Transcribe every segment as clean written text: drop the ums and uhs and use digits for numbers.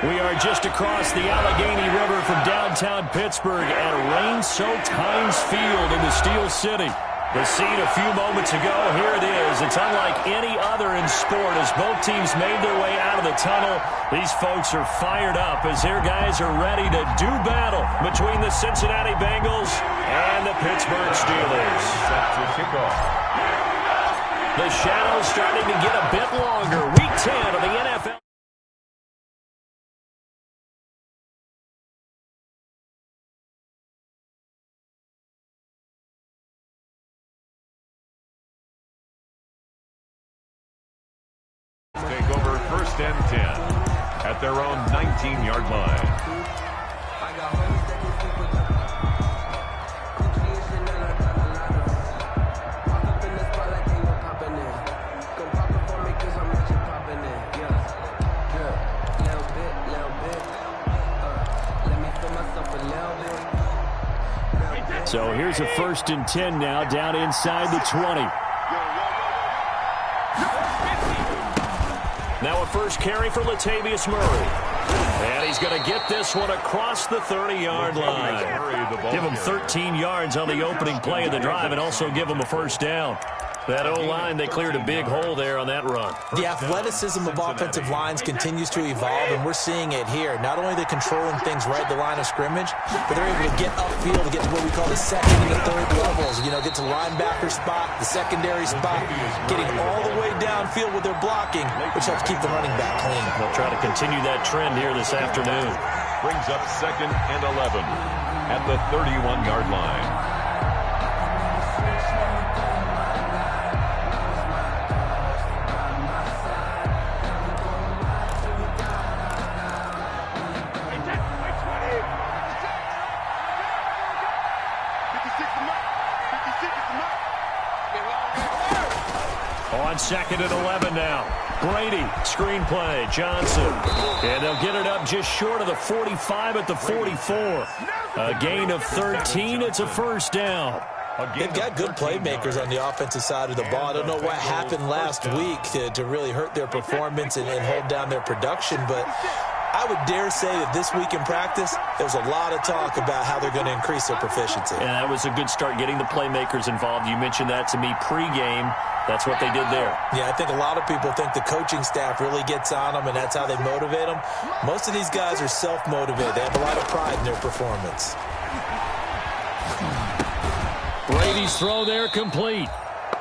We are just across the Allegheny River from downtown Pittsburgh at rain-soaked Heinz Field in the Steel City. The scene a few moments ago, here it is. It's unlike any other in sport as both teams made their way out of the tunnel. These folks are fired up as their guys are ready to do battle between the Cincinnati Bengals and the Pittsburgh Steelers. Set to kick off. The shadows starting to get a bit longer. Week 10 of the NFL. Take over 1st and 10 at their own 19-yard line. So here's a 1st and 10 now down inside the 20. Now a first carry for Latavius Murray. And he's going to get this one across the 30-yard line. Give him 13 yards on the opening play of the drive and also give him a first down. That O-line, they cleared a big hole there on that run. The athleticism of offensive lines continues to evolve, and we're seeing it here. Not only are they controlling things right at the line of scrimmage, but they're able to get upfield to get to what we call the second and the third levels. You know, get to linebacker spot, the secondary spot, getting all the way downfield with their blocking, which helps keep the running back clean. They'll try to continue that trend here this afternoon. Brings up 2nd and 11 at the 31-yard line. On 2nd and 11 now. Brady, screen play, Johnson. And they'll get it up just short of the 45 at the 44. A gain of 13. It's a first down. They've got good playmakers on the offensive side of the ball. I don't know what happened last week to really hurt their performance and hold down their production, but I would dare say that this week in practice, there was a lot of talk about how they're going to increase their proficiency. And that was a good start getting the playmakers involved. You mentioned that to me pregame. That's what they did there. Yeah, I think a lot of people think the coaching staff really gets on them, and that's how they motivate them. Most of these guys are self-motivated. They have a lot of pride in their performance. Brady's throw there complete.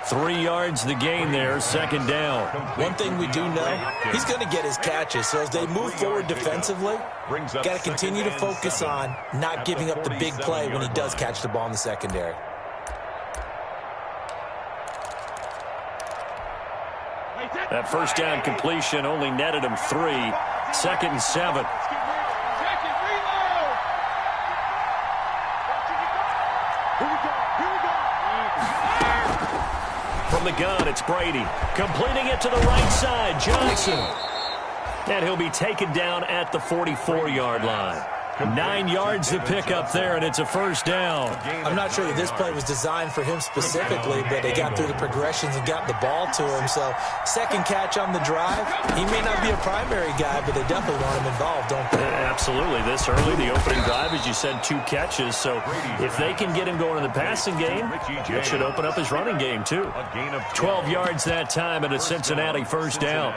3 yards the gain there, 2nd down. One thing we do know, he's going to get his catches. So as they move forward defensively, got to continue to focus on not giving up the big play when he does catch the ball in the secondary. That first down completion only netted him 3. 2nd and 7. From the gun, it's Brady. Completing it to the right side, Johnson. And he'll be taken down at the 44-yard line. 9 yards to pick up there, and it's a first down. I'm not sure that this play was designed for him specifically, but they got through the progressions and got the ball to him. So, second catch on the drive. He may not be a primary guy, but they definitely want him involved, don't they? Absolutely. This early, the opening drive, as you said, 2 catches. So, if they can get him going in the passing game, that should open up his running game, too. 12 yards that time, and a Cincinnati first down.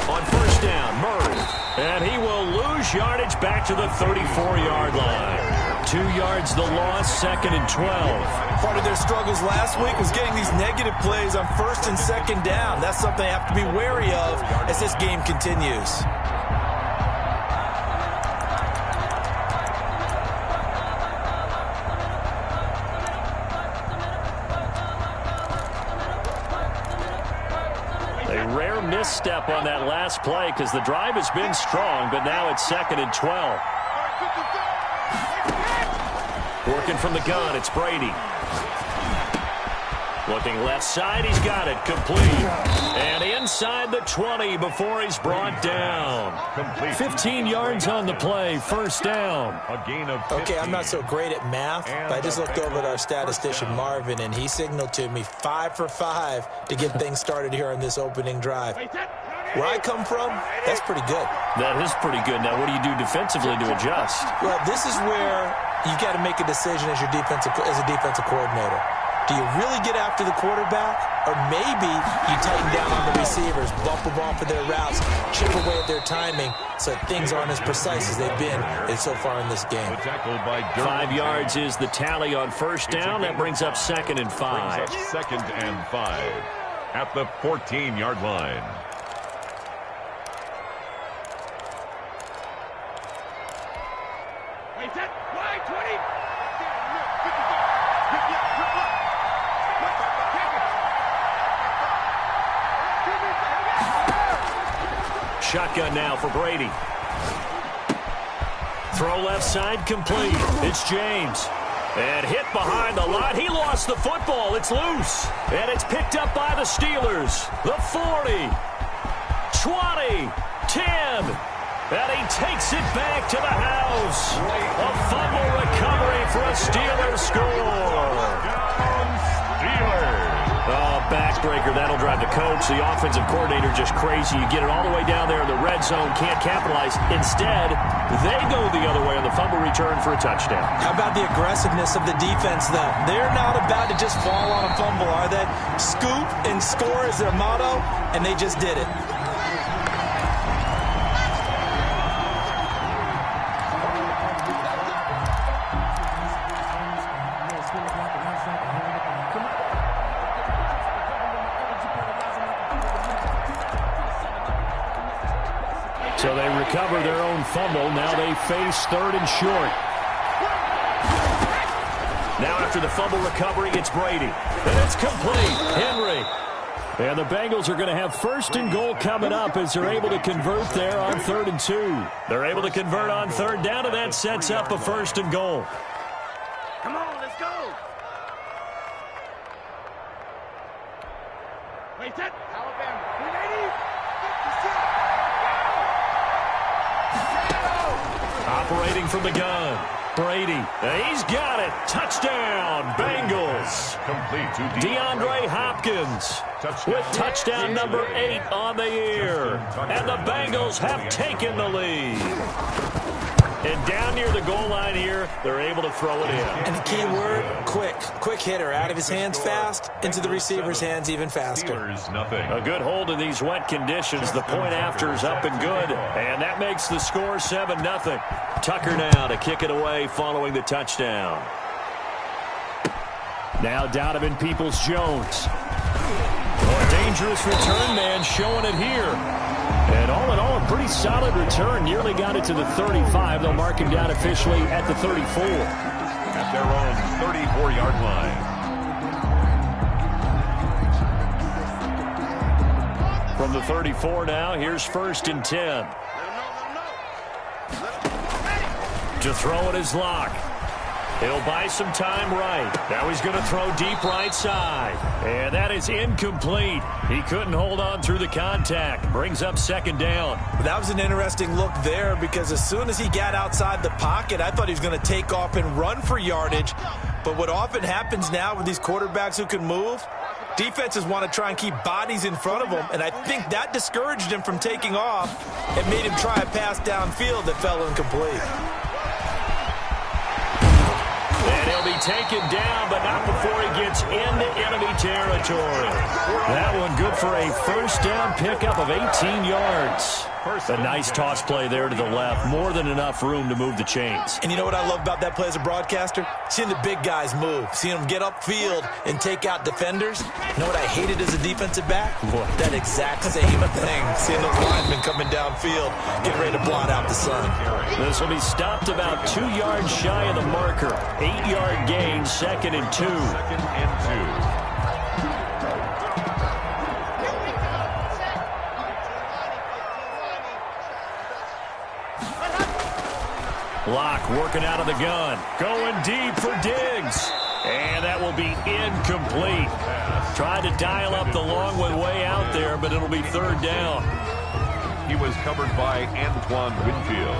On first down, Murray. And he will lose yardage back to the 34-yard line. 2 yards the loss, 2nd and 12. Part of their struggles last week was getting these negative plays on 1st and 2nd down. That's something they have to be wary of as this game continues. Rare misstep on that last play because the drive has been strong, but now it's 2nd and 12. Working from the gun, it's Brady. Looking left side, he's got it. Complete. And inside the 20 before he's brought down. 15 yards on the play. First down. A gain of 15. Okay, I'm not so great at math, but I just looked over at our statistician, Marvin, and he signaled to me 5 for 5 to get things started here on this opening drive. Where I come from, that's pretty good. That is pretty good. Now, what do you do defensively to adjust? Well, this is where you got to make a decision as a defensive coordinator. Do you really get after the quarterback, or maybe you tighten down on the receivers, bump them off of their routes, chip away at their timing so things aren't as precise as they've been so far in this game? 5 yards is the tally on first down. That brings up 2nd and 5. Second and 5 at the 14-yard line. Shotgun now for Brady. Throw left side complete. It's James. And hit behind the line. He lost the football. It's loose. And it's picked up by the Steelers. The 40. 20. 10. And he takes it back to the house. A fumble recovery for a Steelers score. Steelers. Backbreaker, that'll drive the coach. The offensive coordinator just crazy. You get it all the way down there in the red zone, can't capitalize. Instead, they go the other way on the fumble return for a touchdown. How about the aggressiveness of the defense, though? They're not about to just fall on a fumble, are they? Scoop and score is their motto, and they just did it. So they recover their own fumble. Now they face 3rd and short. Now after the fumble recovery, it's Brady. And it's complete. Henry. And the Bengals are going to have 1st and goal coming up as they're able to convert there on 3rd and 2. They're able to convert on 3rd down, and that sets up a 1st and goal. Come on, let's go. Wait, that Alabama. We ready? Operating from the gun. Brady. He's got it. Touchdown, Bengals. Complete to DeAndre Hopkins with touchdown number 8 on the year. And the Bengals have taken the lead. And down near the goal line here, they're able to throw it in. And the key word, quick. Quick hitter. Out of his hands fast, into the receiver's hands even faster. A good hold in these wet conditions. The point after is up and good. And that makes the score 7-0. Tucker now to kick it away following the touchdown. Now Donovan Peoples-Jones. A dangerous return man showing it here. And all in all, a pretty solid return. Nearly got it to the 35. They'll mark him down officially at the 34. At their own 34-yard line. From the 34 now, here's 1st and 10. To throw it is Locke. He'll buy some time right. Now he's going to throw deep right side. And that is incomplete. He couldn't hold on through the contact. Brings up 2nd down. That was an interesting look there because as soon as he got outside the pocket, I thought he was going to take off and run for yardage. But what often happens now with these quarterbacks who can move, defenses want to try and keep bodies in front of them, and I think that discouraged him from taking off and made him try a pass downfield that fell incomplete. And he'll be taken down, but not before he gets into enemy territory. That one good for a 1st down pickup of 18 yards. A nice toss play there to the left. More than enough room to move the chains. And you know what I love about that play as a broadcaster? Seeing the big guys move. Seeing them get upfield and take out defenders. You know what I hated as a defensive back? What? That exact same thing. Seeing those linemen coming downfield, getting ready to blot out the sun. This will be stopped about 2 yards shy of the marker. 8-yard gain, 2nd and 2. 2nd and 2. Locke working out of the gun. Going deep for Diggs. And that will be incomplete. Tried to dial up the long one way out there, but it'll be third down. He was covered by Antoine Winfield.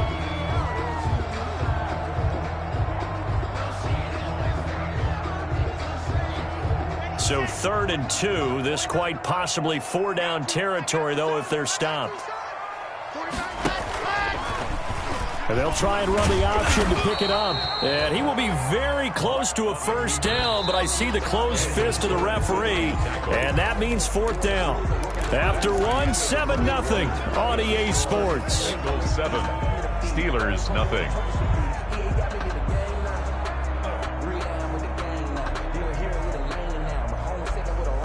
So 3rd and 2. This quite possibly 4-down territory, though, if they're stopped. And they'll try and run the option to pick it up. And he will be very close to a first down, but I see the closed fist of the referee, and that means 4th down. After 7-0 on EA Sports. Bengals 7, Steelers nothing.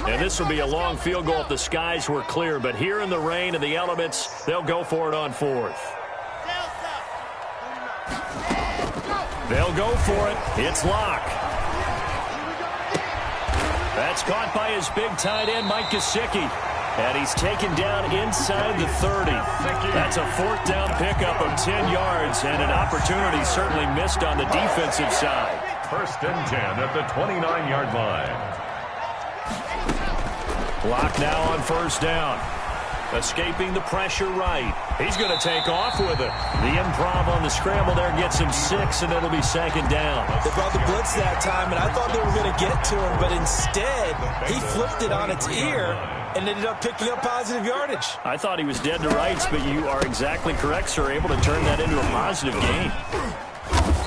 And this will be a long field goal if the skies were clear, but here in the rain and the elements, they'll go for it on 4th. They'll go for it. It's Locke. That's caught by his big tight end, Mike Gesicki. And he's taken down inside the 30. That's a 4th down pickup of 10 yards, and an opportunity certainly missed on the defensive side. 1st and 10 at the 29-yard line. Locke now on 1st down. Escaping the pressure right. He's going to take off with it. The improv on the scramble there gets him 6, and it'll be 2nd down. They brought the blitz that time, and I thought they were going to get to him, but instead, he flipped it on its ear and ended up picking up positive yardage. I thought he was dead to rights, but you are exactly correct, sir. Able to turn that into a positive gain.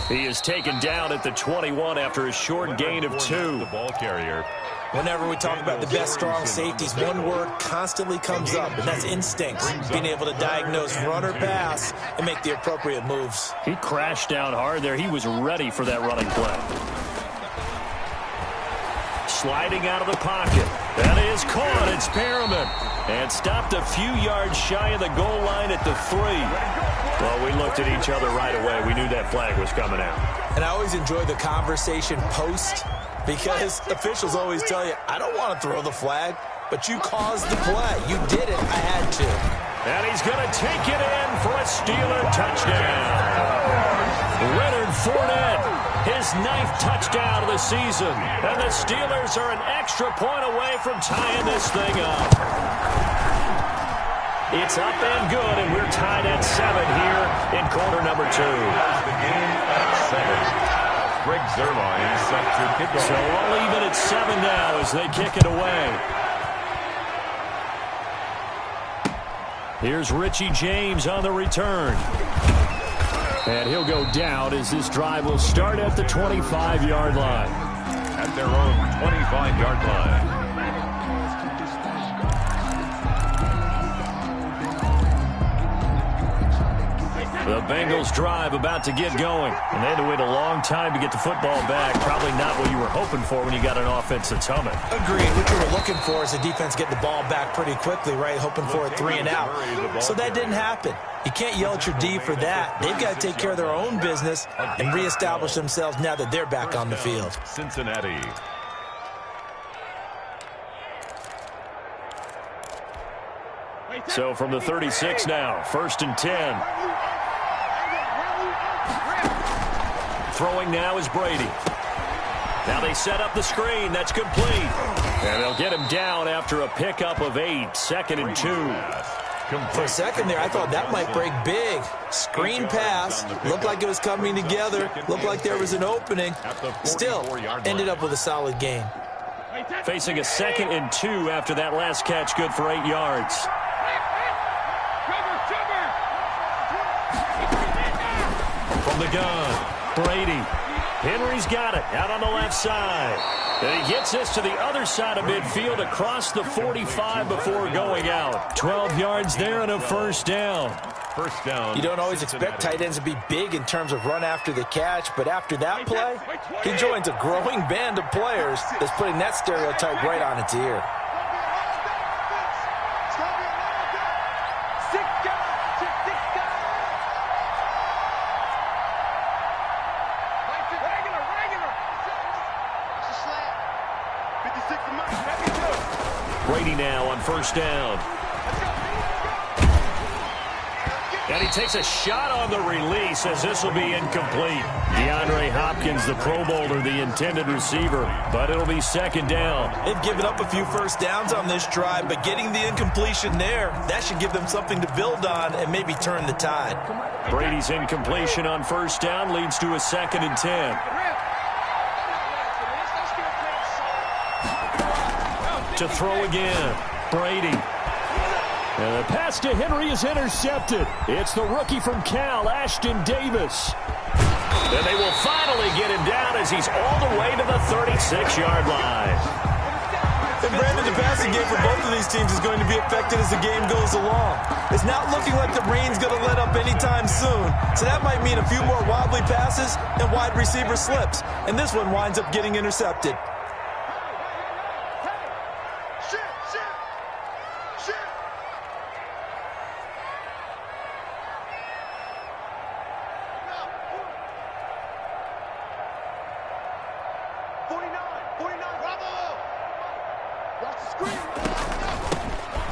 He is taken down at the 21 after a short gain of 2. The ball carrier. Whenever we talk about the best strong safeties, one word constantly comes up, and that's instincts. Being able to diagnose run or pass and make the appropriate moves. He crashed down hard there. He was ready for that running play. Sliding out of the pocket. That is caught. It's Perriman. And stopped a few yards shy of the goal line at the 3. Well, we looked at each other right away. We knew that flag was coming out. And I always enjoy the conversation post, because officials always tell you, I don't want to throw the flag, but you caused the play. You did it. I had to. And he's going to take it in for a Steeler touchdown. Leonard Fournette, his 9th touchdown of the season. And the Steelers are an extra point away from tying this thing up. It's up and good, and we're tied at 7 here in quarter number 2. The game at 7. Greg Zuerlein set to kick off. So we'll leave it at 7 now as they kick it away. Here's Richie James on the return. And he'll go down as this drive will start at the 25-yard line. At their own 25-yard line. The Bengals drive about to get going. And they had to wait a long time to get the football back. Probably not what you were hoping for when you got an offense that's humming. Agreed. What you were looking for is the defense getting the ball back pretty quickly, right? Hoping for a 3 and out. So that didn't happen. You can't yell at your D for that. They've got to take care of their own business and reestablish themselves now that they're back on the field. Cincinnati. So from the 36 now, 1st and 10. Throwing now is Brady. Now they set up the screen. That's complete. And they'll get him down after a pickup of 8. 2nd and 2. For a second there, I thought that might break big. Screen pass. Looked like it was coming together. Looked like there was an opening. Still, ended up with a solid gain. Facing a 2nd and 2 after that last catch, good for 8 yards. From the gun. Brady. Henry's got it out on the left side. And he gets this to the other side of midfield across the 45 before going out. 12 yards there and a 1st down. 1st down. You don't always expect tight ends to be big in terms of run after the catch, but after that play, he joins a growing band of players that's putting that stereotype right on its ear. Brady now on 1st down. And he takes a shot on the release as this will be incomplete. DeAndre Hopkins, the Pro Bowler, the intended receiver, but it'll be second down. They've given up a few first downs on this drive, but getting the incompletion there, that should give them something to build on and maybe turn the tide. Brady's incompletion on first down leads to a 2nd and 10. To throw again, Brady. And the pass to Henry is intercepted. It's the rookie from Cal, Ashton Davis. And they will finally get him down as he's all the way to the 36-yard line. And Brandon, the passing game for both of these teams is going to be affected as the game goes along. It's not looking like the rain's going to let up anytime soon. So that might mean a few more wobbly passes and wide receiver slips. And this one winds up getting intercepted.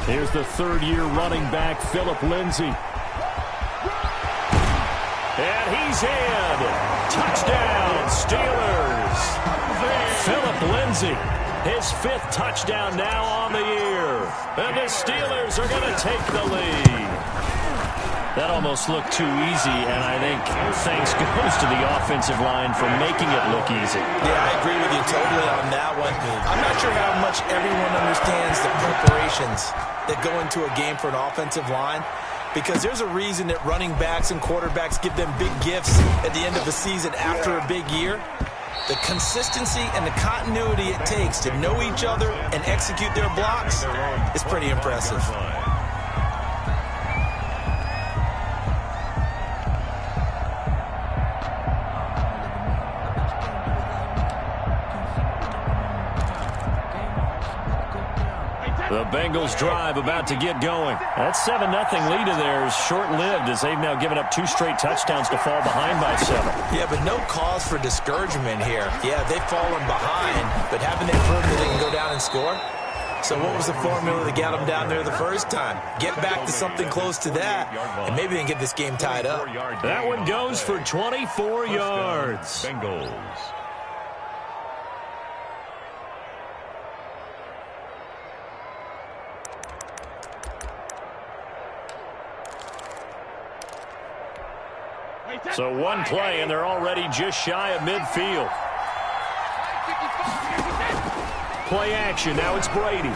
Here's the third-year running back, Philip Lindsay. And he's in. Touchdown, Steelers. Philip Lindsay, his 5th touchdown now on the year. And the Steelers are going to take the lead. That almost looked too easy, and I think thanks goes to the offensive line for making it look easy. Yeah, I agree with you totally on that one. I'm not sure how much everyone understands the preparations that go into a game for an offensive line, because there's a reason that running backs and quarterbacks give them big gifts at the end of the season after a big year. The consistency and the continuity it takes to know each other and execute their blocks is pretty impressive. The Bengals drive about to get going. That 7-0 lead of theirs short-lived as they've now given up 2 straight touchdowns to fall behind by 7. Yeah, but no cause for discouragement here. Yeah, they've fallen behind, but haven't they proven that they can go down and score? So what was the formula that got them down there the first time? Get back to something close to that, and maybe they can get this game tied up. That one goes for 24 yards. Bengals. So one play, and they're already just shy of midfield. Play action. Now it's Brady.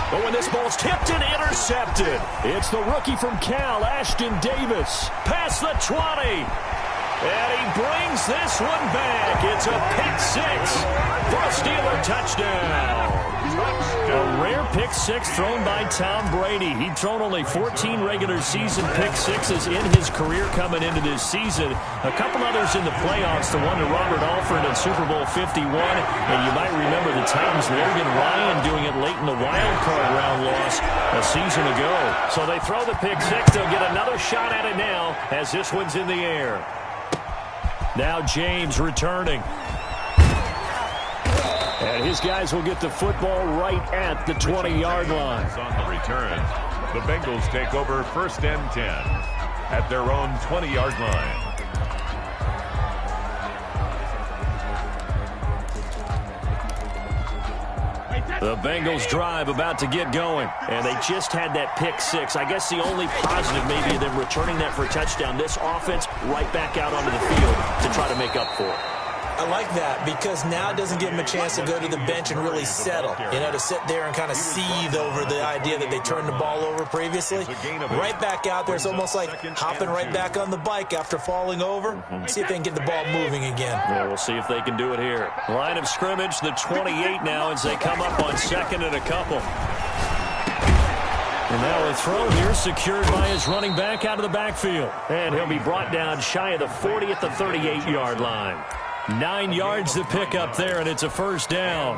But when this ball's tipped and intercepted, it's the rookie from Cal, Ashton Davis. Past the 20. And he brings this one back. It's a pick-6 for a Steeler touchdown. A rare pick-6 thrown by Tom Brady. He'd thrown only 14 regular season pick-6s in his career coming into this season. A couple others in the playoffs, the one to Robert Alford in Super Bowl 51. And you might remember the Titans' Logan Ryan doing it late in the wild card round loss a season ago. So they throw the pick-6. They'll get another shot at it now as this one's in the air. Now James returning. And his guys will get the football right at the 20-yard line. On the return, the Bengals take over 1st and 10 at their own 20-yard line. The Bengals drive about to get going, and they just had that pick-6. I guess the only positive maybe of them returning that for a touchdown. This offense right back out onto the field to try to make up for it. I like that because now it doesn't give them a chance to go to the bench and really settle. You know, to sit there and kind of seethe over the idea that they turned the ball over previously. Right back out there. It's almost like hopping right back on the bike after falling over. See if they can get the ball moving again. Yeah, we'll see if they can do it here. Line of scrimmage, the 28 now as they come up on 2nd and a couple. And now a throw here secured by his running back out of the backfield. And he'll be brought down shy of the 40 at the 38-yard line. 9 yards to pick up there, and it's a first down.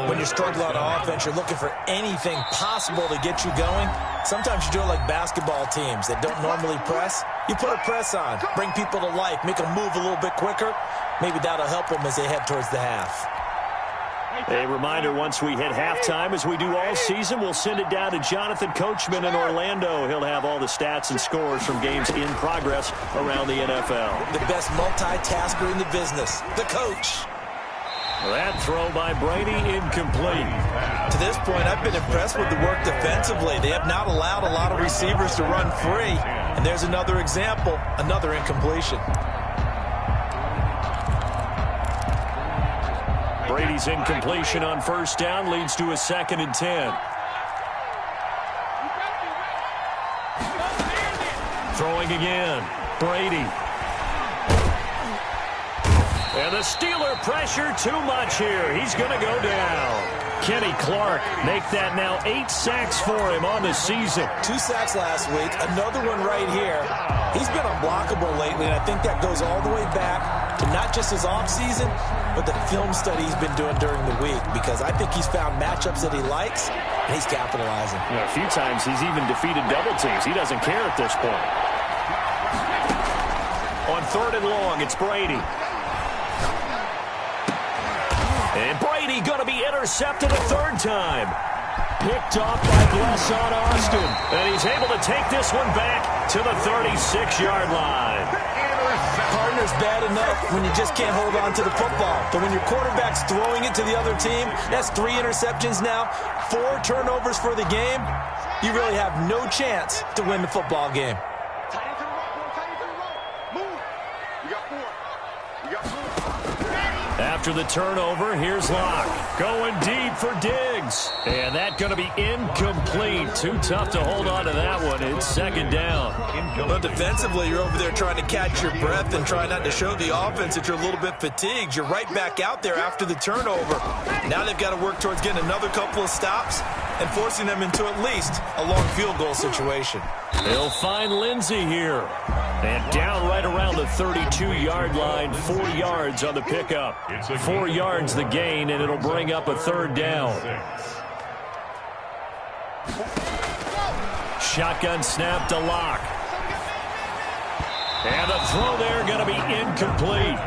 When you're struggling on offense, you're looking for anything possible to get you going. Sometimes you do it like basketball teams that don't normally press. You put a press on, bring people to life, make them move a little bit quicker. Maybe that'll help them as they head towards the half. A reminder, once we hit halftime, as we do all season, we'll send it down to Jonathan Coachman in Orlando. He'll have all the stats and scores from games in progress around the NFL. The best multitasker in the business, the coach. That throw by Brady, incomplete. To this point, I've been impressed with the work defensively. They have not allowed a lot of receivers to run free. And there's another example, another incompletion. Brady's incompletion on first down leads to a 2nd and 10. Throwing again. Brady. And the Steeler pressure too much here. He's going to go down. Kenny Clark make that now 8 sacks for him on the season. 2 sacks last week, another one right here. He's been unblockable lately, and I think that goes all the way back to not just his offseason, but the film study he's been doing during the week, because I think he's found matchups that he likes, and he's capitalizing. Yeah, a few times he's even defeated double teams. He doesn't care at this point. On 3rd and long, it's Brady. And Brady going to be intercepted a 3rd time. Picked off by Blesson Austin. And he's able to take this one back to the 36-yard line. Partner's bad enough when you just can't hold on to the football. But when your quarterback's throwing it to the other team, that's 3 interceptions now, 4 turnovers for the game. You really have no chance to win the football game. After the turnover, here's Locke. Going deep for Diggs. And that going to be incomplete. Too tough to hold on to that one. It's 2nd down. Well, defensively, you're over there trying to catch your breath and try not to show the offense that you're a little bit fatigued. You're right back out there after the turnover. Now they've got to work towards getting another couple of stops and forcing them into at least a long field goal situation. They'll find Lindsey here. And down right around the 32-yard line, 4 yards on the pickup. 4 yards the gain, and it'll bring up a 3rd down. Shotgun snap to Locke. And the throw there going to be incomplete.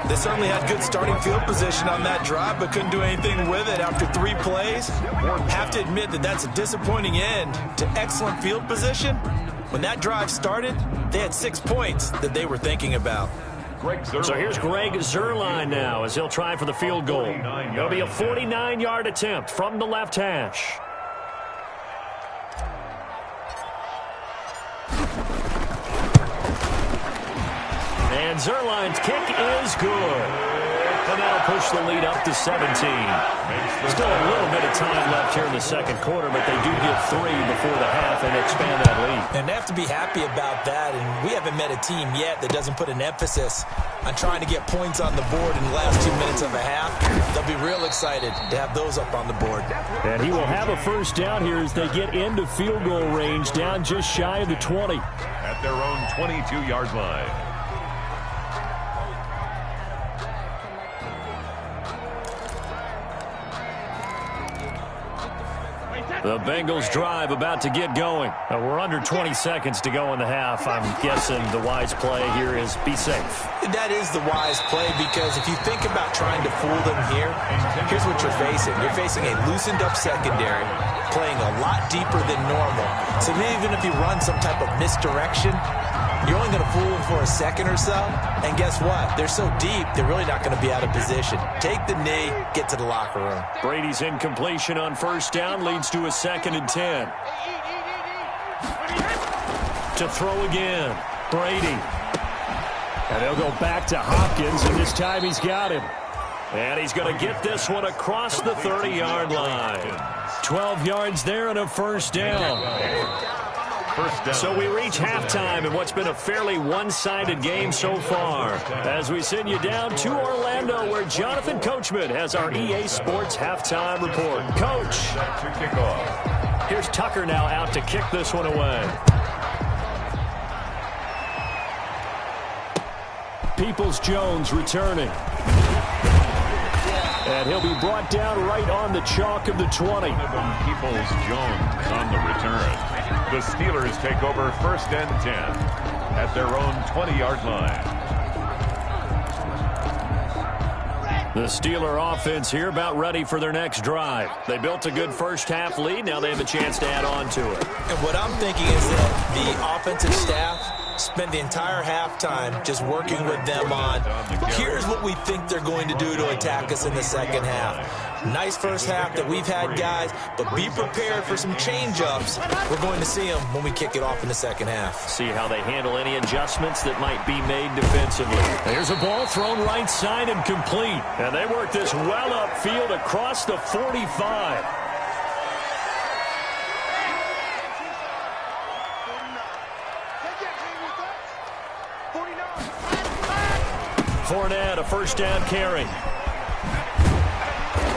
They certainly had good starting field position on that drive, but couldn't do anything with it after 3 plays. Have to admit that that's a disappointing end to excellent field position. When that drive started, they had 6 points that they were thinking about. So here's Greg Zuerlein now as he'll try for the field goal. It'll be a 49-yard attempt from the left hash. And Zuerlein's kick is good. And that'll push the lead up to 17. Still a little bit of time left here in the 2nd quarter, but they do get 3 before the half and expand that lead. And they have to be happy about that, and we haven't met a team yet that doesn't put an emphasis on trying to get points on the board in the last 2 minutes of a half. They'll be real excited to have those up on the board. And he will have a 1st down here as they get into field goal range, down just shy of the 20. At their own 22-yard line. The Bengals drive about to get going. We're under 20 seconds to go in the half. I'm guessing the wise play here is be safe. That is the wise play, because if you think about trying to fool them here, here's what you're facing. You're facing a loosened up secondary, playing a lot deeper than normal. So even if you run some type of misdirection, you're only going to fool them for a second or so. And guess what? They're so deep, they're really not going to be out of position. Take the knee, get to the locker room. Brady's incompletion on 1st down leads to a 2nd and 10. To throw again, Brady. And they'll go back to Hopkins, and this time he's got him. And he's going to get this one across the 30-yard line. 12 yards there and a 1st down. So we reach halftime in what's been a fairly one-sided game so far, as we send you down to Orlando, where Jonathan Coachman has our EA Sports halftime report. Coach, here's Tucker now out to kick this one away. Peoples-Jones returning. And he'll be brought down right on the chalk of the 20. Peoples-Jones on the return. The Steelers take over 1st and 10 at their own 20-yard line. The Steeler offense here about ready for their next drive. They built a good first-half lead. Now they have a chance to add on to it. And what I'm thinking is that the offensive staff spent the entire halftime just working with them on, here's what we think they're going to do to attack us in the second half. Nice first half that we've had, guys, but be prepared for some change-ups. We're going to see them when we kick it off in the second half. See how they handle any adjustments that might be made defensively. There's a ball thrown right side and complete. And they work this well upfield across the 45. Fournette, a first down carry.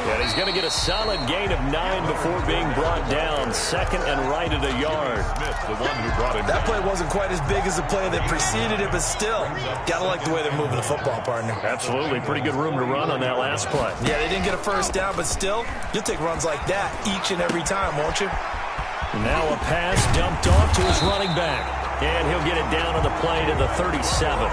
And he's going to get a solid gain of 9 before being brought down. Second and right at a yard. Smith, the one who brought him. That play wasn't quite as big as the play that preceded it, but still, got to like the way they're moving the football, partner. Absolutely. Pretty good room to run on that last play. Yeah, they didn't get a first down, but still, you'll take runs like that each and every time, won't you? Now a pass dumped off to his running back. And he'll get it down on the play to the 37.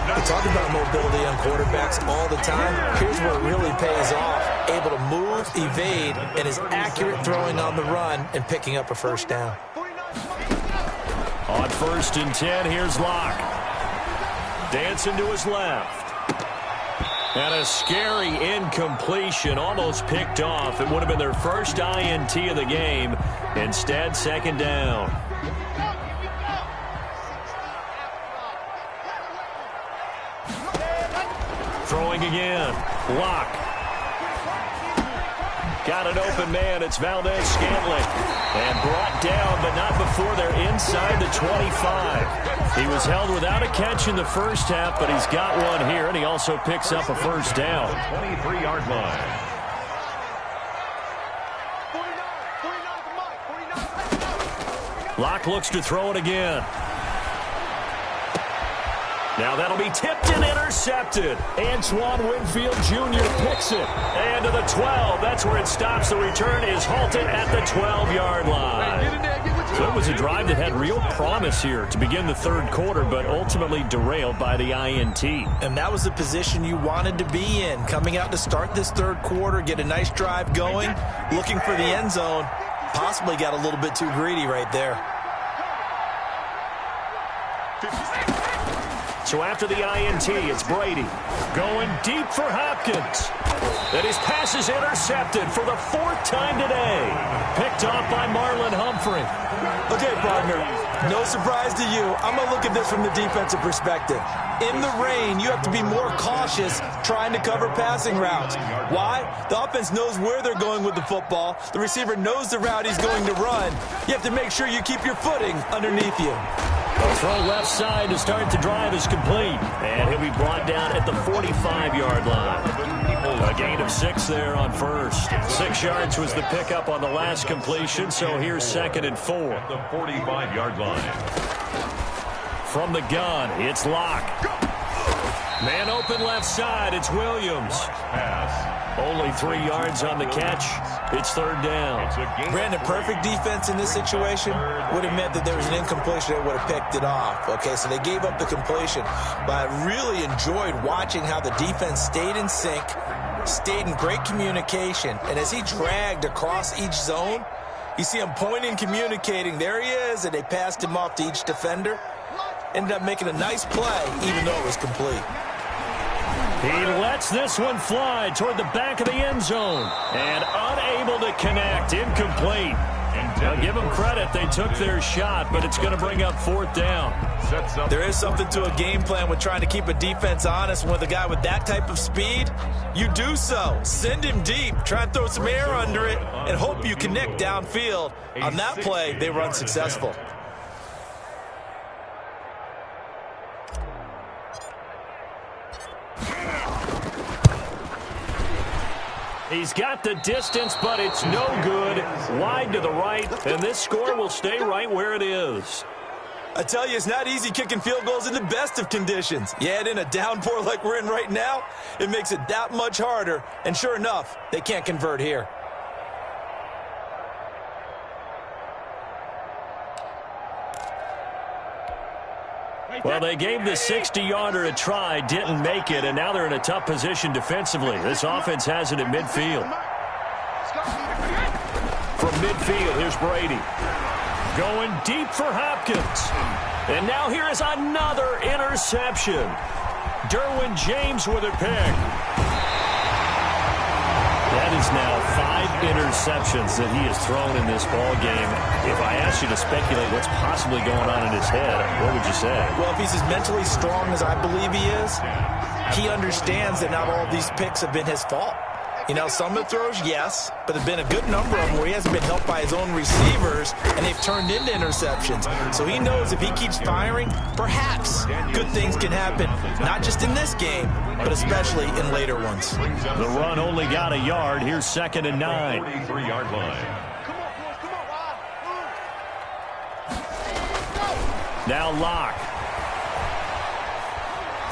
We talk about mobility on quarterbacks all the time. Here's where it really pays off. Able to move, evade, and is accurate throwing on the run and picking up a first down. On 1st and 10, here's Locke. Dancing to his left. And a scary incompletion, almost picked off. It would have been their first INT of the game. Instead, second down. Throwing again. Locke. Got an open man. It's Valdez-Scantling. And brought down, but not before they're inside the 25. He was held without a catch in the first half, but he's got one here, and he also picks up a first down. 23-yard line. Locke looks to throw it again. Now that'll be tipped and intercepted. Antoine Winfield Jr. picks it. And to the 12. That's where it stops. The return is halted at the 12-yard line. So it was a drive that had real promise here to begin the third quarter, but ultimately derailed by the INT. And that was the position you wanted to be in. Coming out to start this third quarter, get a nice drive going, looking for the end zone. Possibly got a little bit too greedy right there. So after the INT, it's Brady going deep for Hopkins. And his pass is intercepted for the 4th time today. Picked off by Marlon Humphrey. Okay, partner, no surprise to you. I'm going to look at this from the defensive perspective. In the rain, you have to be more cautious trying to cover passing routes. Why? The offense knows where they're going with the football. The receiver knows the route he's going to run. You have to make sure you keep your footing underneath you. A throw left side to start the drive is complete. And he'll be brought down at the 45-yard line. A gain of 6 there on first. 6 yards was the pickup on the last completion, so here's 2nd and 4. At the 45-yard line. From the gun, it's Locke. Man open left side, it's Williams. Pass. Only 3 yards on the catch. It's 3rd down. Brandon, perfect defense in this situation would have meant that there was an incompletion that would have picked it off. Okay, so they gave up the completion. But I really enjoyed watching how the defense stayed in sync, stayed in great communication. And as he dragged across each zone, you see him pointing, communicating. There he is, and they passed him off to each defender. Ended up making a nice play, even though it was complete. He lets this one fly toward the back of the end zone. And unable to connect. Incomplete. Now give them credit. They took their shot, but it's going to bring up 4th down. There is something to a game plan with trying to keep a defense honest. With a guy with that type of speed, you do so. Send him deep. Try and throw some air under it and hope you connect downfield. On that play, they were unsuccessful. He's got the distance, but it's no good. Wide to the right, and this score will stay right where it is. I tell you, it's not easy kicking field goals in the best of conditions. You add in a downpour like we're in right now, it makes it that much harder. And sure enough, they can't convert here. Well, they gave the 60-yarder a try, didn't make it, and now they're in a tough position defensively. This offense has it at midfield. From midfield, here's Brady. Going deep for Hopkins. And now here is another interception. Derwin James with a pick. That is now 5 interceptions that he has thrown in this ball game. If I asked you to speculate what's possibly going on in his head, what would you say? Well, if he's as mentally strong as I believe he is, he understands that not all of these picks have been his fault. You know, some of the throws, yes, but there have been a good number of them where he hasn't been helped by his own receivers, and they've turned into interceptions. So he knows if he keeps firing, perhaps good things can happen, not just in this game, but especially in later ones. The run only got a yard. Here's 2nd and 9. 43-yard line. Now Locke.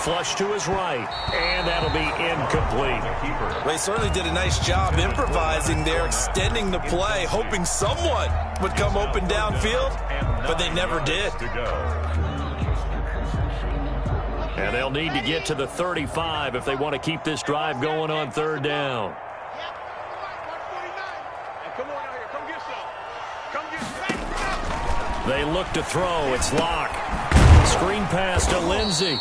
Flush to his right, and that'll be incomplete. They certainly did a nice job improvising there, extending the play, hoping someone would come open downfield, but they never did. And they'll need to get to the 35 if they want to keep this drive going on 3rd down. They look to throw. It's Locke. Screen pass to Lindsey.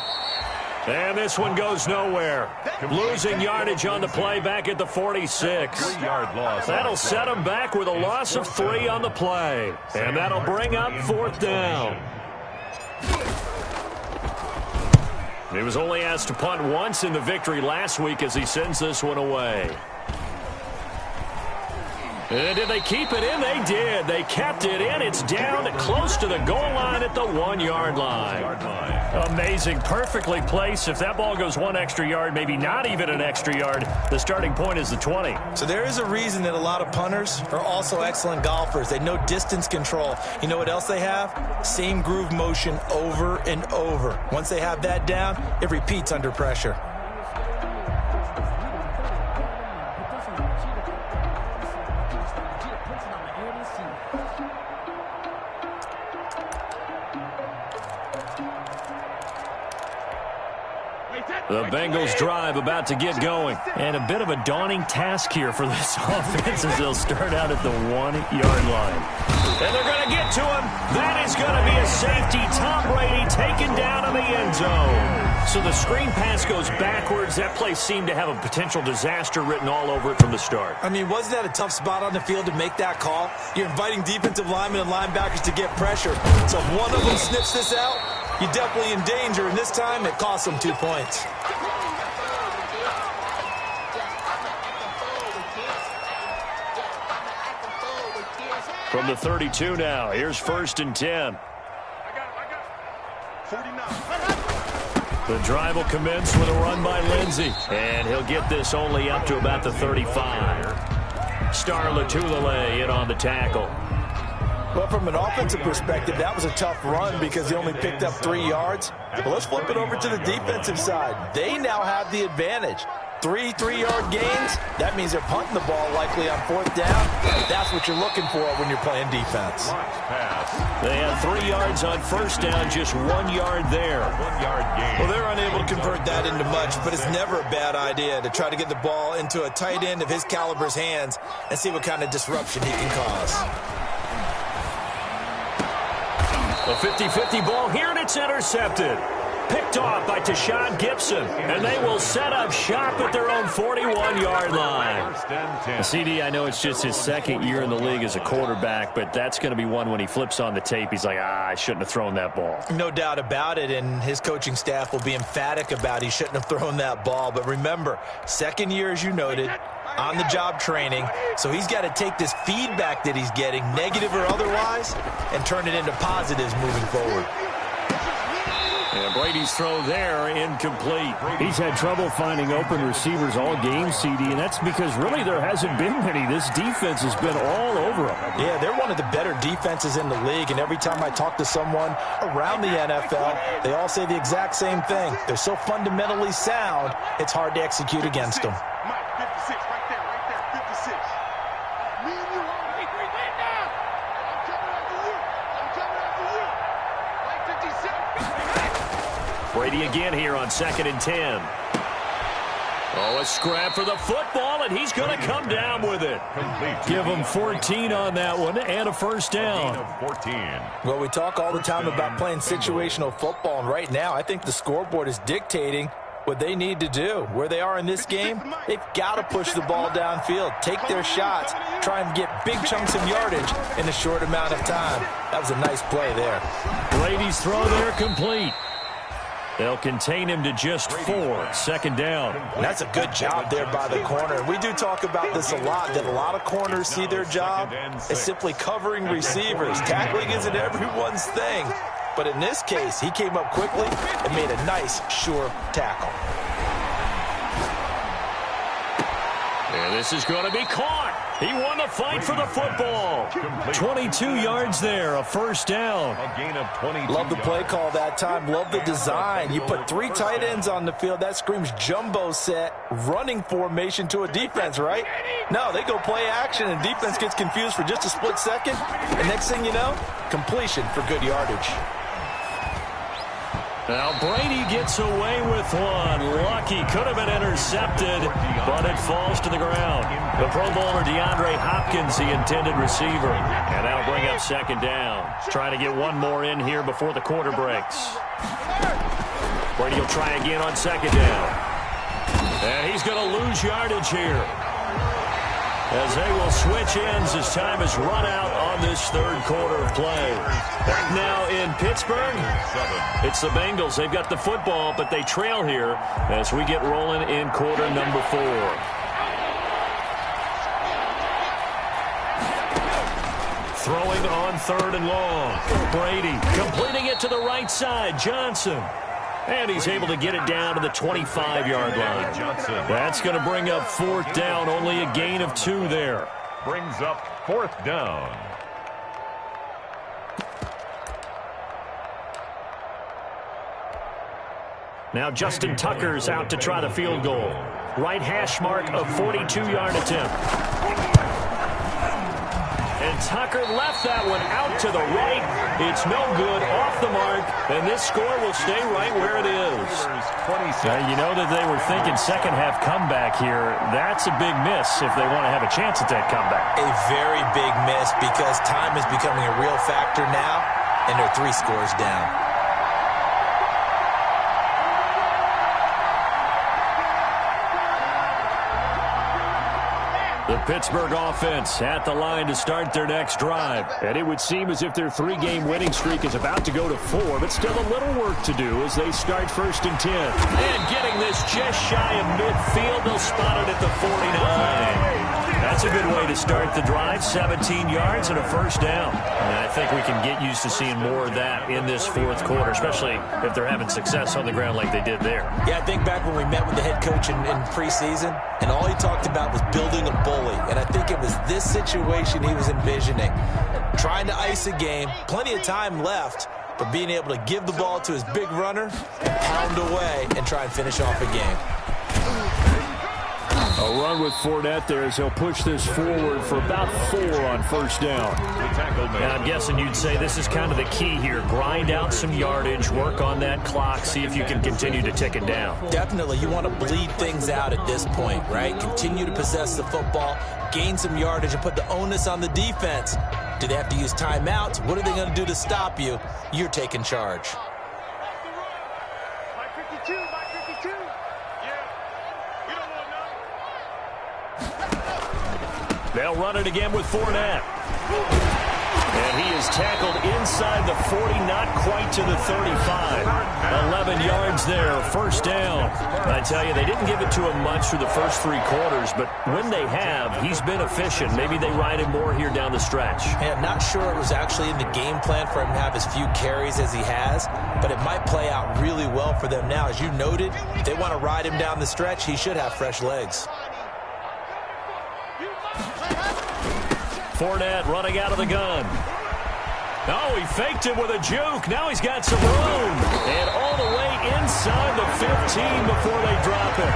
And this one goes nowhere. Losing yardage on the play back at the 46. 3-yard loss. That'll set them back with a loss of 3 on the play. And that'll bring up 4th down. He was only asked to punt once in the victory last week as he sends this one away. And did they keep it in? They did. They kept it in. It's down close to the goal line at the 1-yard line. Amazing. Perfectly placed. If that ball goes 1 extra yard, maybe not even an extra yard, the starting point is the 20. So there is a reason that a lot of punters are also excellent golfers. They know distance control. You know what else they have? Same groove motion over and over. Once they have that down, it repeats under pressure. The Bengals drive about to get going. And a bit of a daunting task here for this offense as they'll start out at the 1-yard line. And they're going to get to him. That is going to be a safety. Tom Brady taken down in the end zone. So the screen pass goes backwards. That play seemed to have a potential disaster written all over it from the start. I mean, wasn't that a tough spot on the field to make that call? You're inviting defensive linemen and linebackers to get pressure. So if one of them sniffs this out, you're definitely in danger, and this time it cost them 2 points. From the 32 now, here's 1st and 10. The drive will commence with a run by Lindsey, and he'll get this only up to about the 35. Star Latulele in on the tackle. Well, from an offensive perspective, that was a tough run because he only picked up 3 yards. But let's flip it over to the defensive side. They now have the advantage. 3 3-yard gains, that means they're punting the ball likely on 4th down. That's what you're looking for when you're playing defense. They had 3 yards on 1st down, just 1 yard there. 1-yard gain. Well, they're unable to convert that into much, but it's never a bad idea to try to get the ball into a tight end of his caliber's hands and see what kind of disruption he can cause. A 50-50 ball here, and it's intercepted. Picked off by Tashawn Gibson, and they will set up shop at their own 41-yard line. CD, I know it's just his 2nd year in the league as a quarterback, but that's going to be one when he flips on the tape, he's like, I shouldn't have thrown that ball. No doubt about it, and his coaching staff will be emphatic about he shouldn't have thrown that ball. But remember, 2nd year, as you noted, on-the-job training, so he's got to take this feedback that he's getting, negative or otherwise, and turn it into positives moving forward. And Brady's throw there, incomplete. He's had trouble finding open receivers all game, CD, and that's because really there hasn't been many. This defense has been all over them. Yeah, they're one of the better defenses in the league, and every time I talk to someone around the NFL, they all say the exact same thing. They're so fundamentally sound, it's hard to execute against them. Mike, 56, right there, 56. Me and you, wait now. I'm coming after you. Like 56. Brady again here on 2nd and 10. Oh, a scrap for the football, and he's going to come down with it. Give him 14 on that one and a first down. 14. Well, we talk all the time about playing situational football, and right now I think the scoreboard is dictating what they need to do. Where they are in this game, they've got to push the ball downfield, take their shots, try and get big chunks of yardage in a short amount of time. That was a nice play there. Brady's throw there complete. They'll contain him to just 4. 2nd down. And that's a good job there by the corner. We do talk about this a lot, that a lot of corners see their job as simply covering receivers. Tackling isn't everyone's thing. But in this case, he came up quickly and made a nice, sure tackle. And this is going to be caught. He won the fight for the football. 22 yards there, a first down. A gain of 22. Love the play call that time. Love the design. You put 3 tight ends on the field. That screams jumbo set, running formation to a defense, right? No, they go play action, and defense gets confused for just a split second. And next thing you know, completion for good yardage. Now Brady gets away with one. Lucky, could have been intercepted, but it falls to the ground. The Pro Bowler DeAndre Hopkins, the intended receiver. And that'll bring up 2nd down. Trying to get one more in here before the quarter breaks. Brady will try again on 2nd down. And he's going to lose yardage here, as they will switch ends as time is run out on this 3rd quarter of play. Back now in Pittsburgh, it's the Bengals. They've got the football, but they trail here as we get rolling in quarter number 4. Throwing on 3rd and long. Brady completing it to the right side. Johnson. And he's able to get it down to the 25-yard line. That's going to bring up 4th down. Only a gain of 2 there. Brings up 4th down. Now Justin Tucker's out to try the field goal. Right hash mark of 42-yard attempt. And Tucker left that one out to the right. It's no good, off the mark, and this score will stay right where it is. You know that they were thinking second-half comeback here. That's a big miss if they want to have a chance at that comeback. A very big miss because time is becoming a real factor now, and they're 3 scores down. The Pittsburgh offense at the line to start their next drive. And it would seem as if their 3-game winning streak is about to go to 4, but still a little work to do as they start 1st and 10. And getting this just shy of midfield, they'll spot it at the 49. That's a good way to start the drive. 17 yards and a first down. And I think we can get used to seeing more of that in this 4th quarter, especially if they're having success on the ground like they did there. Yeah, I think back when we met with the head coach in preseason, and all he talked about was building a bully. And I think it was this situation he was envisioning. Trying to ice a game, plenty of time left, but being able to give the ball to his big runner, pound away, and try and finish off a game. A run with Fournette there as he'll push this forward for about 4 on 1st down. Now, I'm guessing you'd say this is kind of the key here. Grind out some yardage, work on that clock, see if you can continue to tick it down. Definitely. You want to bleed things out at this point, right? Continue to possess the football, gain some yardage, and put the onus on the defense. Do they have to use timeouts? What are they going to do to stop you? You're taking charge. They'll run it again with Fournette. And he is tackled inside the 40, not quite to the 35. 11 yards there, first down. I tell you, they didn't give it to him much through the first 3 quarters, but when they have, he's been efficient. Maybe they ride him more here down the stretch. Hey, I'm not sure it was actually in the game plan for him to have as few carries as he has, but it might play out really well for them now. As you noted, if they want to ride him down the stretch, he should have fresh legs. Fournette running out of the gun. Oh, he faked it with a juke. Now he's got some room. And all the way inside the 15 before they drop it.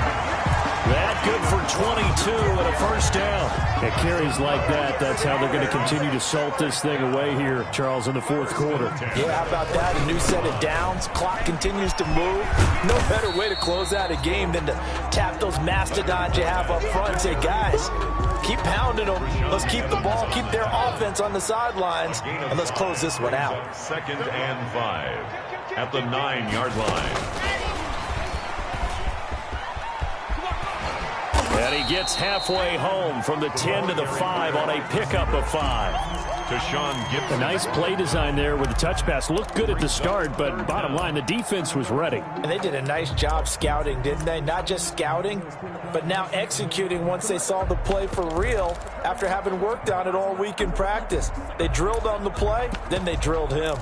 That good for 22 and a first down. At carries like that, that's how they're going to continue to salt this thing away here, Charles, in the fourth quarter. Yeah, how about that? A new set of downs. Clock continues to move. No better way to close out a game than to tap those mastodons you have up front and say, guys, keep pounding them. Let's keep the ball, keep their offense on the sidelines, and let's close this one out. 2nd and 5 at the 9-yard line. And he gets halfway home from the 10 to the 5 on a pickup of 5. To Sean Gibson. A nice play design there with the touch pass. Looked good at the start, but bottom line, the defense was ready. And they did a nice job scouting, didn't they? Not just scouting, but now executing once they saw the play for real after having worked on it all week in practice. They drilled on the play, then they drilled him.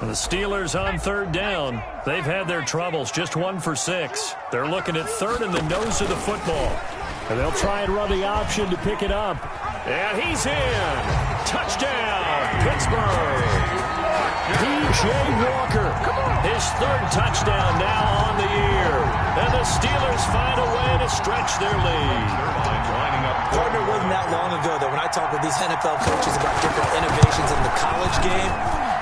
The Steelers on 3rd down. They've had their troubles, just 1 for 6. They're looking at 3rd in the nose of the football. And they'll try and run the option to pick it up. And he's in. Touchdown, Pittsburgh. P.J. Walker, his 3rd touchdown now on the year. And the Steelers find a way to stretch their lead. Partner, wasn't that long ago that when I talk with these NFL coaches about different innovations in the college game,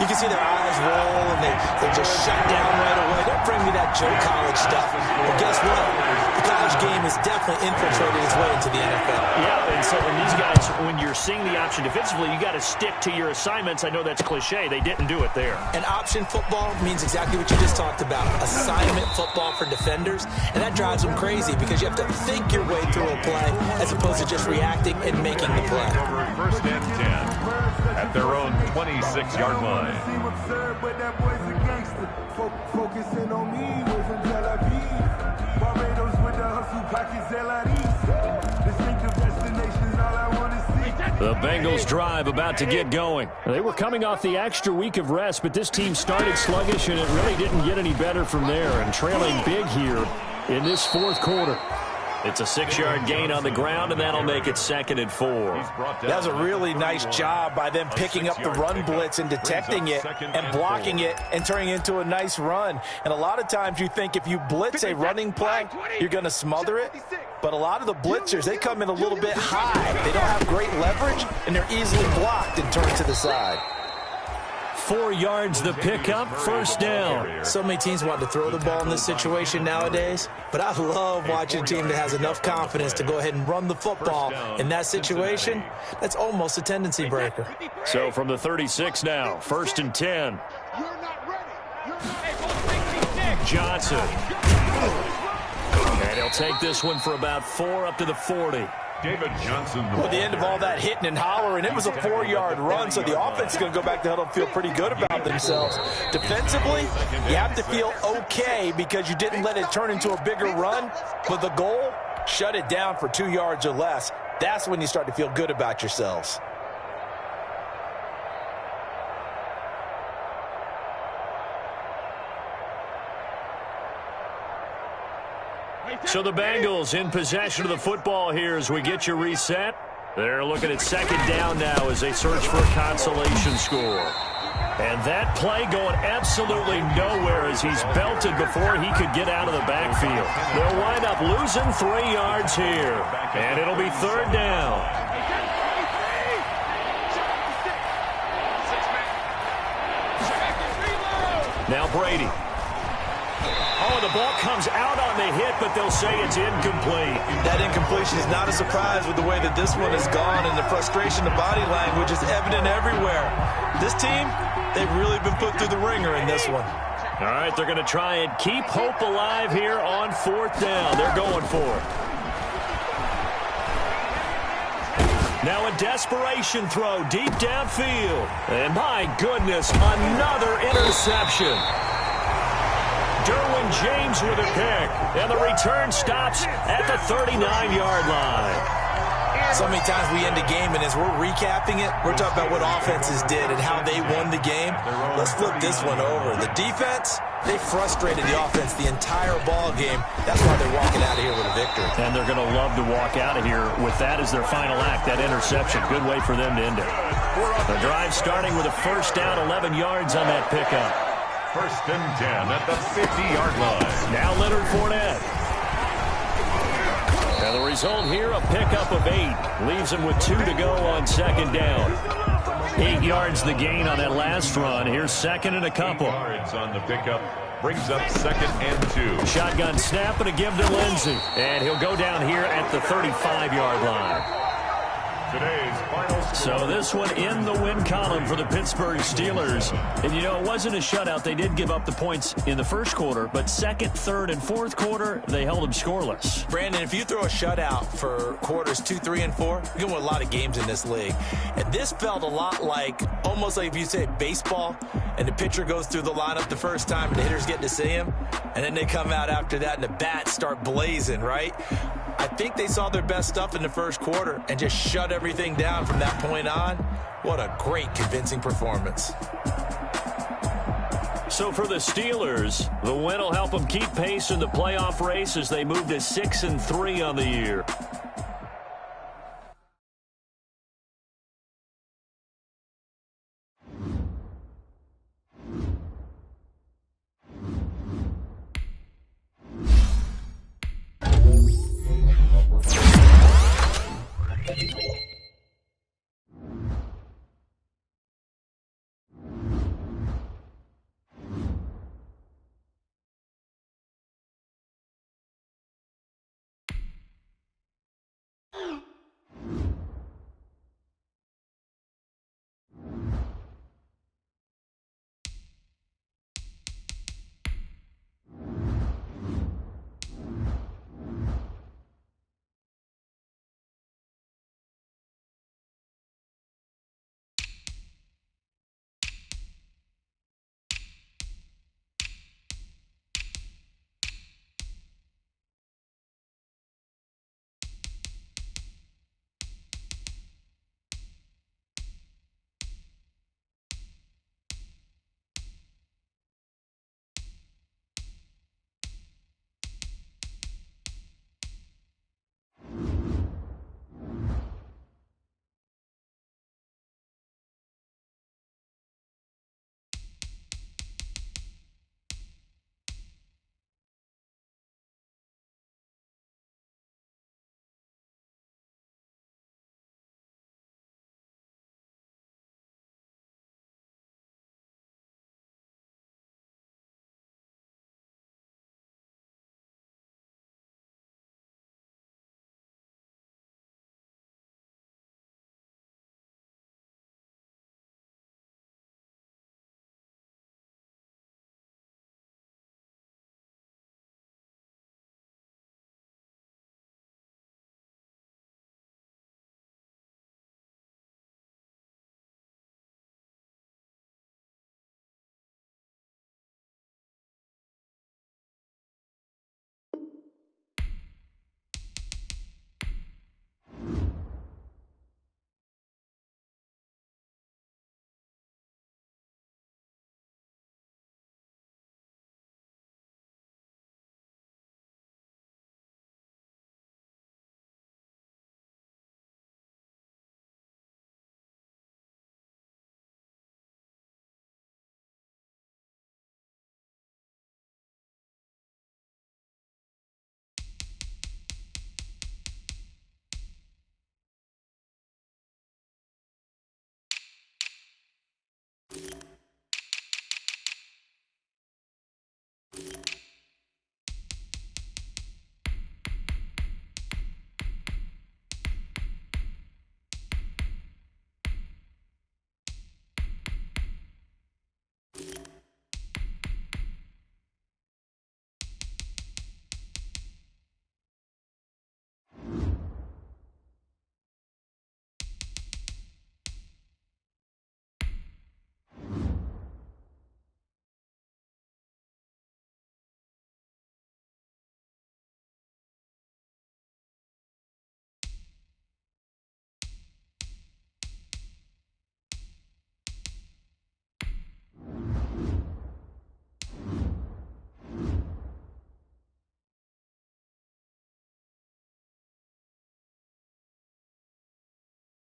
you can see their eyes roll and they just shut down right away. Don't bring me that Joe College stuff. But guess what? The college game has definitely infiltrated its way into the NFL. Yeah, and so when these guys, when you're seeing the option defensively, you got to stick to your assignments. I know that's cliche. They didn't do it there. And option football means exactly what you just talked about. Assignment football for defenders. And that drives them crazy because you have to think your way through a play as opposed to just reacting and making the play. 1st and 10 at their own 26-yard line. Focusing on me, we're from Tel Aviv. Barbados with the hustle pockets, distinctive destinations, all I want to see. The Bengals drive about to get going. They were coming off the extra week of rest, but this team started sluggish, and it really didn't get any better from there, and trailing big here in this 4th quarter. It's a 6-yard gain on the ground, and that'll make it 2nd and 4. That was a really nice job by them picking up the run blitz and detecting it and blocking it and turning it into a nice run. And a lot of times you think if you blitz a running play, you're going to smother it. But a lot of the blitzers, they come in a little bit high. They don't have great leverage, and they're easily blocked and turned to the side. 4 yards the pickup, 1st down. So many teams want to throw the ball in this situation nowadays, but I love watching a team that has enough confidence to go ahead and run the football. In that situation, that's almost a tendency breaker. So from the 36 now, 1st and 10. Johnson. And he'll take this one for about 4 up to the 40. David Johnson. At the end of all that hitting and hollering, it was a 4-yard run, so the offense is going to go back to huddle and feel pretty good about themselves. Defensively, you have to feel okay because you didn't let it turn into a bigger run, but the goal, shut it down for 2 yards or less. That's when you start to feel good about yourselves. So the Bengals in possession of the football here as we get you reset. They're looking at 2nd down now as they search for a consolation score. And that play going absolutely nowhere as he's belted before he could get out of the backfield. They'll wind up losing 3 yards here. And it'll be 3rd down. Now Brady. Oh, the ball comes out on the hit, but they'll say it's incomplete. That incompletion is not a surprise with the way that this one has gone, and the frustration, the body language is evident everywhere. This team, they've really been put through the ringer in this one. All right, they're going to try and keep hope alive here on 4th down. They're going for it. Now a desperation throw deep downfield. And my goodness, another interception. Derwin James with a pick, and the return stops at the 39-yard line. So many times we end a game, and as we're recapping it, we're talking about what offenses did and how they won the game. Let's flip this one over. The defense, they frustrated the offense the entire ball game. That's why they're walking out of here with a victory. And they're going to love to walk out of here with that as their final act, that interception. Good way for them to end it. The drive starting with a 1st down, 11 yards on that pickup. First and 10 at the 50-yard line. Now Leonard Fournette. And the result here, a pickup of 8. Leaves him with 2 to go on second down. 8 yards the gain on that last run. Here's second and a couple. 8 yards on the pickup. Brings up second and 2. Shotgun snap and a give to Lindsey. And he'll go down here at the 35-yard line. Today's final score. So this one in the win column for the Pittsburgh Steelers. And, you know, it wasn't a shutout. They did give up the points in the first quarter, but second, third, and fourth quarter, they held them scoreless. Brandon, if you throw a shutout for quarters 2, 3, and 4, you're going to win a lot of games in this league. And this felt a lot like, almost like if you say baseball, and the pitcher goes through the lineup the first time, and the hitters get to see him, and then they come out after that, and the bats start blazing, right? I think they saw their best stuff in the first quarter and just shut everything down from that point on. What a great, convincing performance. So for the Steelers, the win will help them keep pace in the playoff race as they move to 6-3 on the year.